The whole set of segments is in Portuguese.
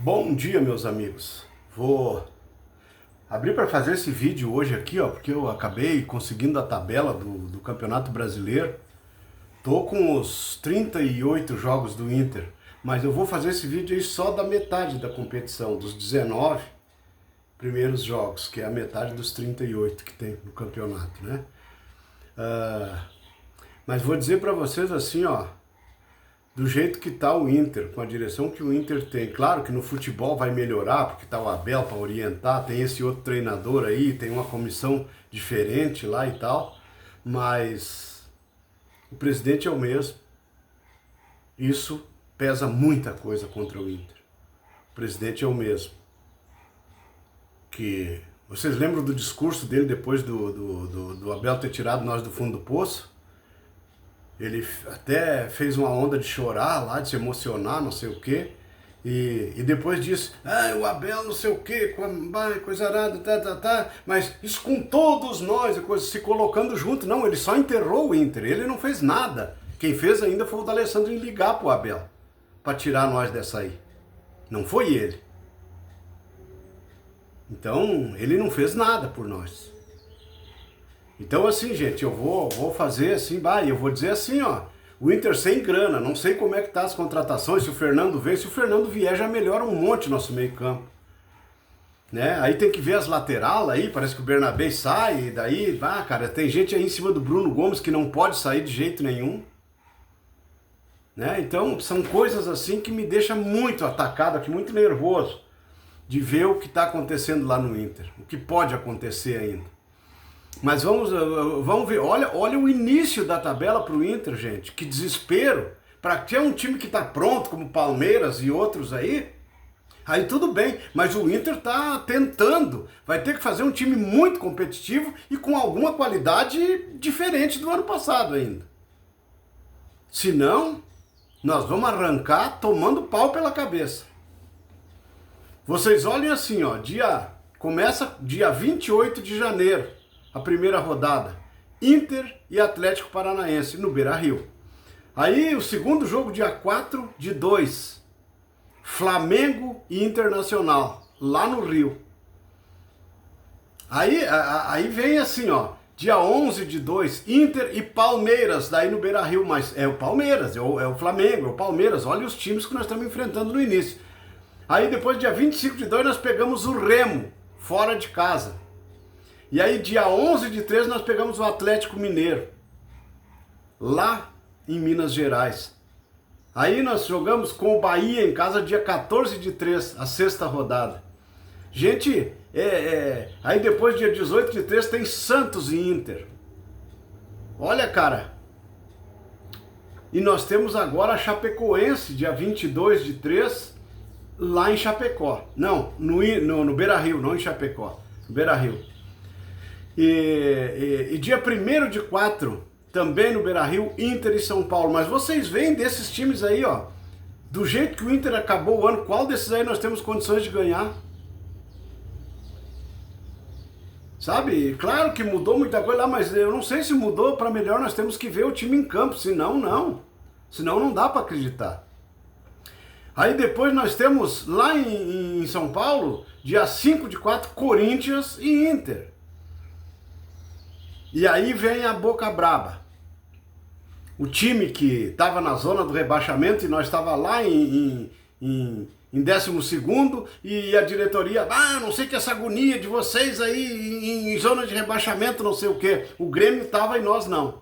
Bom dia, meus amigos. Vou abrir para fazer esse vídeo hoje aqui, ó, porque eu acabei conseguindo a tabela do Campeonato Brasileiro. Tô com os 38 jogos do Inter, mas eu vou fazer esse vídeo aí só da metade da competição, dos 19 primeiros jogos, que é a metade dos 38 que tem no campeonato, né? Mas vou dizer para vocês assim, ó, do jeito que tá o Inter, com a direção que o Inter tem. Claro que no futebol vai melhorar, porque tá o Abel para orientar, tem esse outro treinador aí, tem uma comissão diferente lá e tal, mas o presidente é o mesmo. Isso pesa muita coisa contra o Inter. O presidente é o mesmo. Que vocês lembram do discurso dele depois do Abel ter tirado nós do fundo do poço? Ele até fez uma onda de chorar lá, de se emocionar, não sei o quê. E depois disse, o Abel não sei o quê, coisa arada, mas isso com todos nós, se colocando junto. Não, ele só enterrou o Inter, ele não fez nada. Quem fez ainda foi o D'Alessandro em ligar pro Abel, para tirar nós dessa aí. Não foi ele. Então, ele não fez nada por nós. Então assim, gente, eu vou fazer assim, eu vou dizer assim, ó, o Inter sem grana, não sei como é que tá as contratações, se o Fernando vem, se o Fernando vier já melhora um monte nosso meio campo, né? Aí tem que ver as lateral aí, parece que o Bernabé sai, e daí, cara, tem gente aí em cima do Bruno Gomes que não pode sair de jeito nenhum, né? Então são coisas assim que me deixam muito atacado aqui, muito nervoso de ver o que tá acontecendo lá no Inter, o que pode acontecer ainda. Mas vamos ver, olha o início da tabela para o Inter, gente, que desespero, para ter um time que está pronto, como Palmeiras e outros aí tudo bem, mas o Inter está tentando, vai ter que fazer um time muito competitivo e com alguma qualidade diferente do ano passado ainda. Senão, nós vamos arrancar tomando pau pela cabeça. Vocês olhem assim, ó, começa dia 28 de janeiro. A primeira rodada, Inter e Atlético Paranaense, no Beira-Rio. Aí o segundo jogo, dia 4/2, Flamengo e Internacional, lá no Rio. Aí vem assim, ó, dia 11/2, Inter e Palmeiras, daí no Beira-Rio, mas é o Palmeiras, é o Flamengo, é o Palmeiras, olha os times que nós estamos enfrentando no início. Aí depois, dia 25/2, nós pegamos o Remo, fora de casa. E aí, dia 11/3, nós pegamos o Atlético Mineiro, lá em Minas Gerais. Aí nós jogamos com o Bahia em casa, dia 14/3, a sexta rodada. Gente, aí depois, dia 18/3, tem Santos e Inter. Olha, cara. E nós temos agora a Chapecoense, dia 22/3, lá em Chapecó. Não, no Beira-Rio, não em Chapecó, no Beira-Rio. E dia 1/4, também no Beira-Rio, Inter e São Paulo. Mas vocês veem desses times aí, ó, do jeito que o Inter acabou o ano, qual desses aí nós temos condições de ganhar? Sabe? Claro que mudou muita coisa lá, mas eu não sei se mudou para melhor, nós temos que ver o time em campo, senão não. Senão não dá para acreditar. Aí depois nós temos lá em São Paulo, dia 5/4, Corinthians e Inter. E aí vem a boca braba. O time que estava na zona do rebaixamento e nós estava lá em 12º e a diretoria, não sei que essa agonia de vocês aí em zona de rebaixamento, não sei o quê. O Grêmio estava e nós não.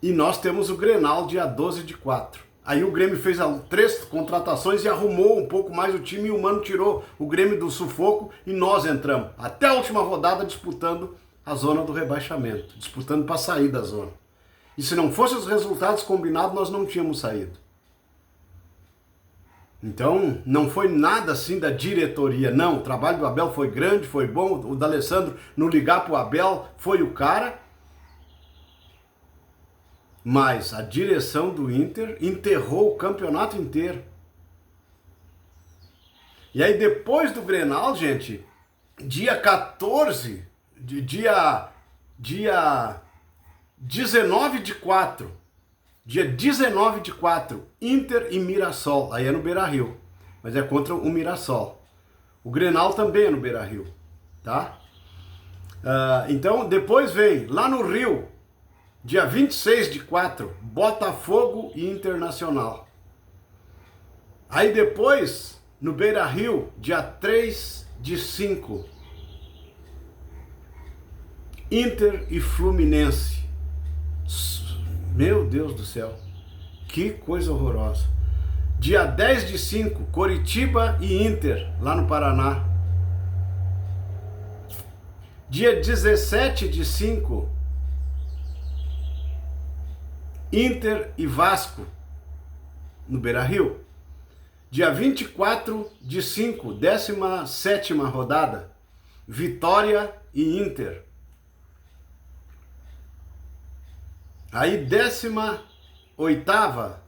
E nós temos o Grenal dia 12/4. Aí o Grêmio fez 3 contratações e arrumou um pouco mais o time e o Mano tirou o Grêmio do sufoco e nós entramos. Até a última rodada disputando a zona do rebaixamento, disputando para sair da zona. E se não fossem os resultados combinados, nós não tínhamos saído. Então, não foi nada assim da diretoria, não. O trabalho do Abel foi grande, foi bom. O D'Alessandro, no ligar para o Abel, foi o cara. Mas a direção do Inter enterrou o campeonato inteiro. E aí, depois do Grenal, gente, dia 14... Dia 19/4, Inter e Mirassol, aí é no Beira-Rio. mas é contra o Mirassol. O Grenal também é no Beira-Rio, tá? Então, depois vem, lá no Rio, dia 26/4, Botafogo e Internacional. Aí depois, no Beira-Rio, dia 3/5, Inter e Fluminense. Meu Deus do céu, que coisa horrorosa. Dia 10/5, Coritiba e Inter, lá no Paraná. Dia 17/5, Inter e Vasco, no Beira-Rio. Dia 24/5, 17ª rodada, Vitória e Inter. Aí 18ª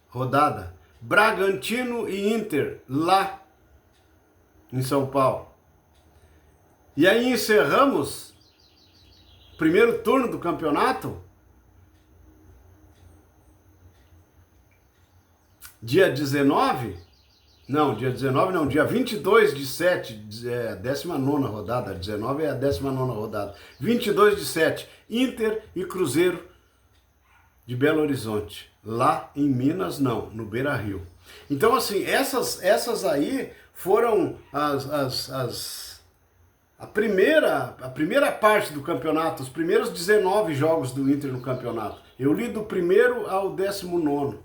rodada, Bragantino e Inter, lá em São Paulo. E aí encerramos o primeiro turno do campeonato, dia 19, não, dia 19 não, dia 22/7, 19ª rodada, 19 é a 19ª rodada, 22/7, Inter e Cruzeiro de Belo Horizonte, lá em Minas não, no Beira-Rio. Então assim, essas aí foram a primeira parte do campeonato, os primeiros 19 jogos do Inter no campeonato. Eu li do primeiro ao 19º.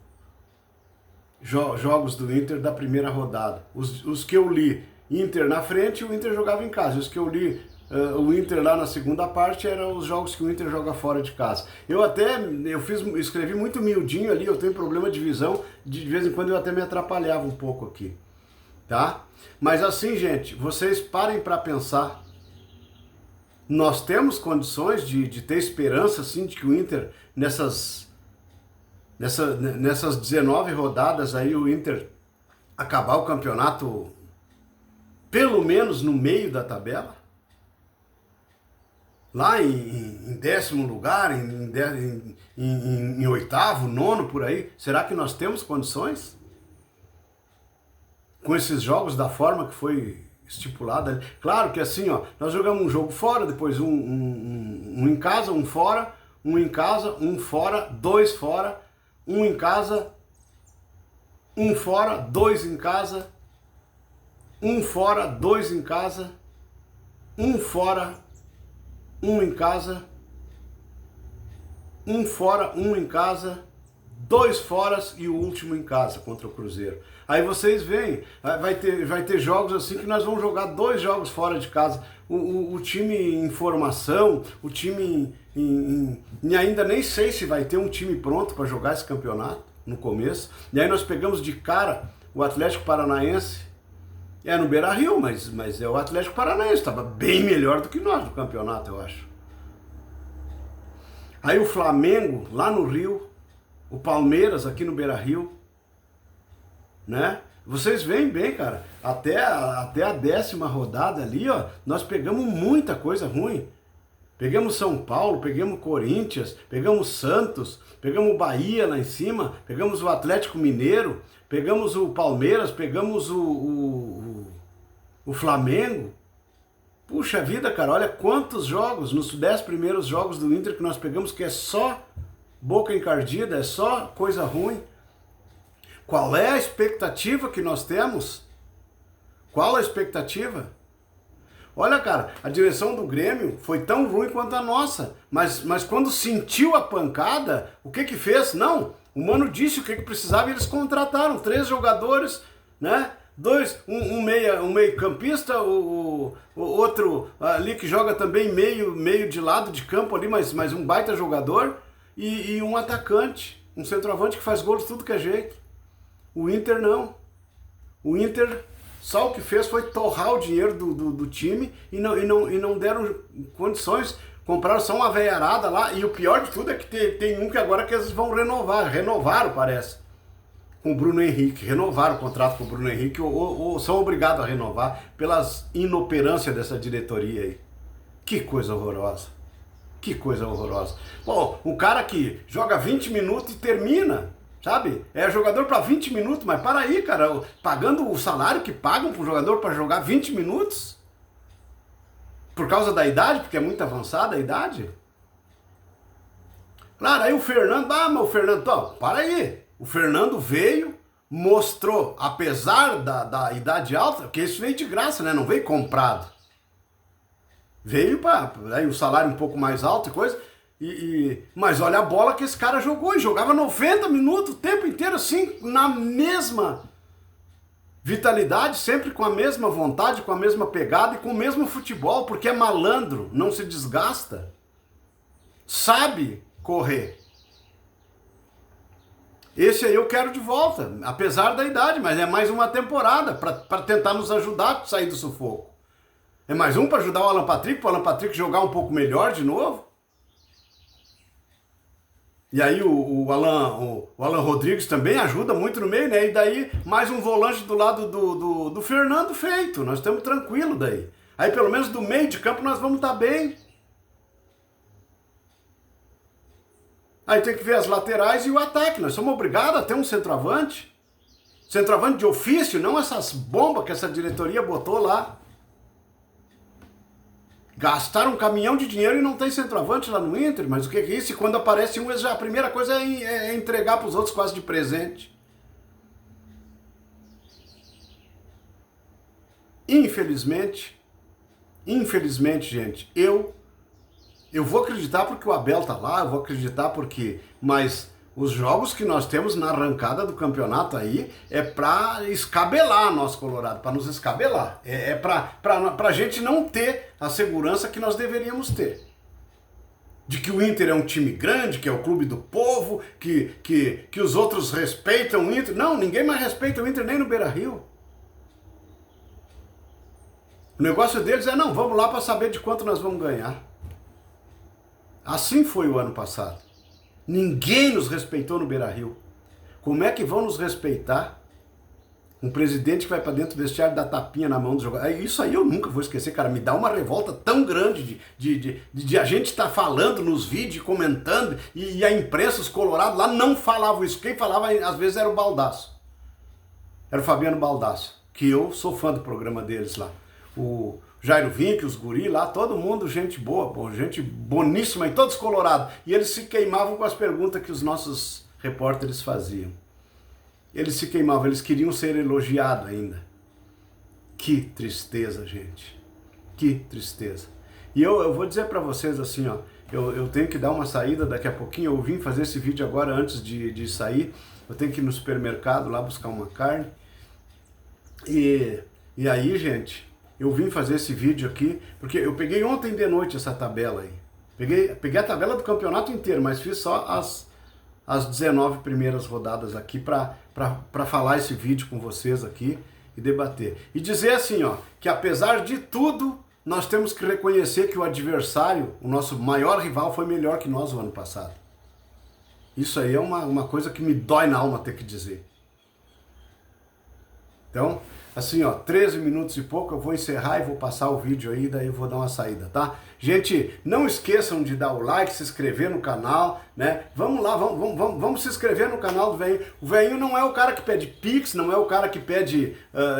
Jogos do Inter da primeira rodada. Os que eu li, Inter na frente, o Inter jogava em casa. Os que eu li, o Inter lá na segunda parte, eram os jogos que o Inter joga fora de casa. Escrevi muito miudinho ali, eu tenho problema de visão, de vez em quando eu até me atrapalhava um pouco aqui, tá? Mas assim, gente, vocês parem para pensar. Nós temos condições de ter esperança, assim, de que o Inter, nessas 19 rodadas aí, o Inter acabar o campeonato pelo menos no meio da tabela? Lá em 10º lugar, em 8º, 9º, por aí? Será que nós temos condições? Com esses jogos da forma que foi estipulada? Claro que assim, ó, nós jogamos um jogo fora, depois um em casa, um fora, um em casa, um fora, dois fora, um em casa, um fora, dois em casa, um fora, dois em casa, um fora, um em casa, um fora, um em casa, dois foras e o último em casa contra o Cruzeiro. Aí vocês veem, vai ter jogos assim que nós vamos jogar 2 jogos fora de casa. O time em formação, o time e ainda nem sei se vai ter um time pronto para jogar esse campeonato no começo. E aí nós pegamos de cara o Atlético Paranaense, no Beira-Rio, mas é o Atlético Paranaense, estava bem melhor do que nós no campeonato, eu acho. Aí o Flamengo lá no Rio, o Palmeiras aqui no Beira-Rio, né? Vocês veem bem, cara, até a 10ª rodada ali, ó, nós pegamos muita coisa ruim. Pegamos São Paulo, pegamos Corinthians, pegamos Santos, pegamos o Bahia lá em cima, pegamos o Atlético Mineiro, pegamos o Palmeiras, pegamos o Flamengo. Puxa vida, cara, olha quantos jogos, nos 10 primeiros jogos do Inter que nós pegamos, que é só boca encardida, é só coisa ruim. Qual é a expectativa que nós temos? Qual a expectativa? Olha, cara, a direção do Grêmio foi tão ruim quanto a nossa, mas quando sentiu a pancada, o que que fez? Não, o Mano disse o que que precisava e eles contrataram 3 jogadores, né? Um meio campista, o outro ali que joga também meio de lado de campo ali, mas um baita jogador, e um atacante, um centroavante que faz gols de tudo que é jeito. O Inter não. O Inter só o que fez foi torrar o dinheiro do time e não deram condições. Compraram só uma veiarada lá, e o pior de tudo é que tem um que agora que eles vão renovar. Renovaram, parece, com o Bruno Henrique. Renovaram o contrato com o Bruno Henrique, ou são obrigados a renovar pelas inoperâncias dessa diretoria aí. Que coisa horrorosa. Que coisa horrorosa. Bom, um cara que joga 20 minutos e termina. sabe? É jogador para 20 minutos, mas para aí, cara, pagando o salário que pagam pro jogador para jogar 20 minutos? Por causa da idade, porque é muito avançada a idade? Claro, aí o Fernando, mas o Fernando, para aí. O Fernando veio, mostrou, apesar da idade alta, porque isso veio de graça, né? Não veio comprado. Veio para aí o salário um pouco mais alto e coisa. Mas olha a bola que esse cara jogou, e jogava 90 minutos o tempo inteiro assim, na mesma vitalidade, sempre com a mesma vontade, com a mesma pegada e com o mesmo futebol, porque é malandro, não se desgasta, sabe correr. Esse aí eu quero de volta, apesar da idade, mas é mais uma temporada para tentar nos ajudar a sair do sufoco. É mais um para ajudar o Alan Patrick, para o Alan Patrick jogar um pouco melhor de novo. E aí o Alan Rodrigues também ajuda muito no meio, né? E daí mais um volante do lado do Fernando feito. Nós estamos tranquilos daí. Aí pelo menos do meio de campo nós vamos estar bem. Aí tem que ver as laterais e o ataque. Nós somos obrigados a ter um centroavante. Centroavante de ofício, não essas bombas que essa diretoria botou lá. Gastaram um caminhão de dinheiro e não tem centroavante lá no Inter, mas o que é isso? E quando aparece um, a primeira coisa é entregar para os outros quase de presente. Infelizmente, gente, eu vou acreditar porque o Abel tá lá, eu vou acreditar porque, mas os jogos que nós temos na arrancada do campeonato aí é para escabelar nosso Colorado, para nos escabelar. É para a gente não ter a segurança que nós deveríamos ter. De que o Inter é um time grande, que é o clube do povo, que os outros respeitam o Inter. Não, ninguém mais respeita o Inter nem no Beira-Rio. O negócio deles é, não, vamos lá para saber de quanto nós vamos ganhar. Assim foi o ano passado. Ninguém nos respeitou no Beira-Rio. Como é que vão nos respeitar? Um presidente que vai para dentro do vestiário e dá tapinha na mão do jogador. Isso aí eu nunca vou esquecer, cara. Me dá uma revolta tão grande de a gente estar falando nos vídeos, comentando, e a imprensa, os colorados lá não falavam isso. Quem falava às vezes era o Baldasso. Era o Fabiano Baldasso, que eu sou fã do programa deles lá. O Jairo Vinck, os guri lá, todo mundo, gente boa, gente boníssima, e todos colorados. E eles se queimavam com as perguntas que os nossos repórteres faziam. Eles se queimavam, eles queriam ser elogiados ainda. Que tristeza, gente. Que tristeza. E eu vou dizer para vocês assim, ó, eu tenho que dar uma saída daqui a pouquinho, eu vim fazer esse vídeo agora antes de sair, eu tenho que ir no supermercado lá buscar uma carne. E aí, gente, eu vim fazer esse vídeo aqui, porque eu peguei ontem de noite essa tabela aí. Peguei a tabela do campeonato inteiro, mas fiz só as 19 primeiras rodadas aqui para falar esse vídeo com vocês aqui e debater. E dizer assim, ó, que apesar de tudo, nós temos que reconhecer que o adversário, o nosso maior rival, foi melhor que nós o ano passado. Isso aí é uma coisa que me dói na alma ter que dizer. Então, assim, ó, 13 minutos e pouco, eu vou encerrar e vou passar o vídeo aí, daí eu vou dar uma saída, tá? Gente, não esqueçam de dar o like, se inscrever no canal, né? Vamos lá, vamos se inscrever no canal do Veinho. O Veinho não é o cara que pede Pix, não é o cara que pede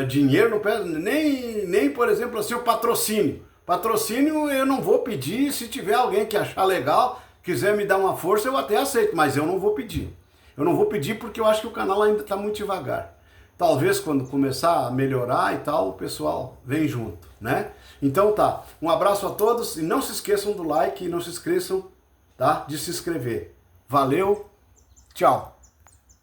dinheiro, não pede nem, por exemplo, assim, o patrocínio. Patrocínio eu não vou pedir, se tiver alguém que achar legal, quiser me dar uma força, eu até aceito, mas eu não vou pedir. Eu não vou pedir porque eu acho que o canal ainda está muito devagar. Talvez quando começar a melhorar e tal, o pessoal vem junto, né? Então tá, um abraço a todos e não se esqueçam do like e não se esqueçam, tá, de se inscrever. Valeu, tchau!